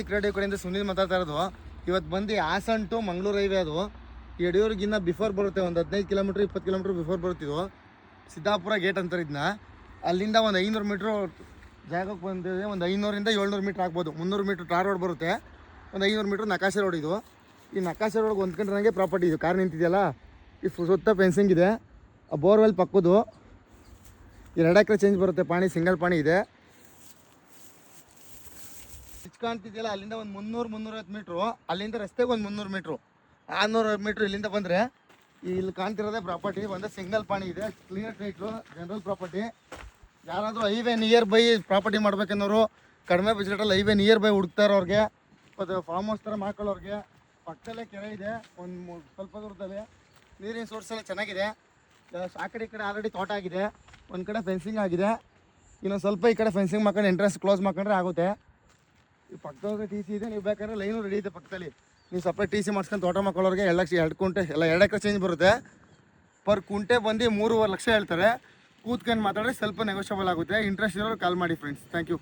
ಈ ಕಡೆಯಿಂದ ಸುನೀಲ್ ಮಾತಾಡ್ತಾ ಇರೋದು. ಇವತ್ತು ಬಂದು ಹಾಸನ್ ಟು ಮಂಗಳೂರು ಹೈವೇ ಅದು ಯಡಿಯೂರಿಗಿನ್ನ ಬಿಫೋರ್ ಬರುತ್ತೆ, ಒಂದು 15 ಕಿಲೋಮೀಟ್ರ್ 20 ಕಿಲೋಮೀಟ್ರ್ ಬಿಫೋರ್ ಬರುತ್ತಿದ್ವು. ಸಿದ್ದಾಪುರ ಗೇಟ್ ಅಂತಾರೆ ಇದನ್ನ. ಅಲ್ಲಿಂದ ಒಂದು 500 ಮೀಟ್ರು ಜಾಗಕ್ಕೆ ಬಂದಿದೆ. ಒಂದು 500ರಿಂದ 700 ಮೀಟ್ರ್ ಆಗ್ಬೋದು. 300 ಮೀಟ್ರ್ ಟಾರ್ ರೋಡ್ ಬರುತ್ತೆ, ಒಂದು 500 ಮೀಟ್ರ್ ನಕಾಶೆ ರೋಡ್ ಇದು. ಈ ನಕಾಶೆ ರೋಡ್ಗೆ ಹೊಂದ್ಕೊಂಡ್ರಂಗೆ ಪ್ರಾಪರ್ಟಿ ಇದು. ಕಾರ್ ನಿಂತಿದೆಯಲ್ಲ, ಈ ಸುತ್ತ ಫೆನ್ಸಿಂಗ್ ಇದೆ. ಆ ಬೋರ್ವೆಲ್ ಪಕ್ಕದು 2 ಎಕರೆ ಚೇಂಜ್ ಬರುತ್ತೆ. ಪಾಣಿ ಸಿಂಗಲ್ ಪಾಣಿ ಇದೆ. ಕಾಣ್ತಿದೆಯಲ್ಲ, ಅಲ್ಲಿಂದ ಒಂದು 300-350 ಮೀಟ್ರು, ಅಲ್ಲಿಂದ ರಸ್ತೆಗೆ ಒಂದು 300 ಮೀಟ್ರು, 600 ಮೀಟ್ರ್ ಇಲ್ಲಿಂದ ಬಂದರೆ ಇಲ್ಲಿ ಕಾಣ್ತಿರೋದೇ ಪ್ರಾಪರ್ಟಿ. ಒಂದು ಸಿಂಗಲ್ ಪಾಣಿ ಇದೆ, ಕ್ಲಿಯರ್ ಟೈಟ್ಲು, ಜನರಲ್ ಪ್ರಾಪರ್ಟಿ. ಯಾರಾದರೂ ಹೈವೇ ನಿಯರ್ ಬೈ ಪ್ರಾಪರ್ಟಿ ಮಾಡ್ಬೇಕನ್ನೋರು, ಕಡಿಮೆ ಬಜೆಟಲ್ಲಿ ಹೈವೇ ನಿಯರ್ ಬೈ ಹುಡುಕ್ತಾ ಇರೋರಿಗೆ, ಅದು ಫಾರ್ಮ್ ಹೌಸ್ ಥರ ಮಾಡ್ಕೊಳ್ಳೋರಿಗೆ, ಪಕ್ಕದಲ್ಲೇ ಕೆರೆ ಇದೆ, ಒಂದು ಸ್ವಲ್ಪ ದೂರದಲ್ಲಿ ನೀರಿನ ಸೋರ್ಸ್ ಎಲ್ಲ ಚೆನ್ನಾಗಿದೆ. ಆ ಕಡೆ ಈ ಕಡೆ ಆಲ್ರೆಡಿ ತೋಟ ಆಗಿದೆ, ಒಂದು ಕಡೆ ಫೆನ್ಸಿಂಗ್ ಆಗಿದೆ. ಇನ್ನೊಂದು ಸ್ವಲ್ಪ ಈ ಕಡೆ ಫೆನ್ಸಿಂಗ್ ಮಾಡ್ಕೊಂಡು ಎಂಟ್ರೆನ್ಸ್ ಕ್ಲೋಸ್ ಮಾಡ್ಕೊಂಡ್ರೆ ಆಗುತ್ತೆ. ಈ ಪಕ್ಕದಲ್ಲಿ ಟಿ ಸಿ ಇದೆ, ನೀವು ಬೇಕಾದ್ರೆ ಲೈನು ರೆಡಿ ಇದೆ ಪಕ್ಕದಲ್ಲಿ. ನೀವು ಸಪ್ರೇಟ್ ಟಿ ಸಿ ಮಾಡ್ಸ್ಕೊಂಡು ತೋಟ ಮಾಡ್ಕೊಳ್ಳೋರಿಗೆ 2 ಲಕ್ಷ 2 ಕುಂಟೆ ಎಲ್ಲ 2 ಎಕರೆ ಚೇಂಜ್ ಬರುತ್ತೆ. ಪರ್ ಕುಂಟೆ ಬಂದು 3.5 ಲಕ್ಷ ಹೇಳ್ತಾರೆ. ಕೂತ್ಕೊಂಡು ಮಾತಾಡಿದ್ರೆ ಸ್ವಲ್ಪ ನೆಗೋಷಿಯಬಲ್ ಆಗುತ್ತೆ. ಇಂಟ್ರೆಸ್ಟ್ ಇರೋರು ಕಾಲ್ ಮಾಡಿ ಫ್ರೆಂಡ್ಸ್. Thank you.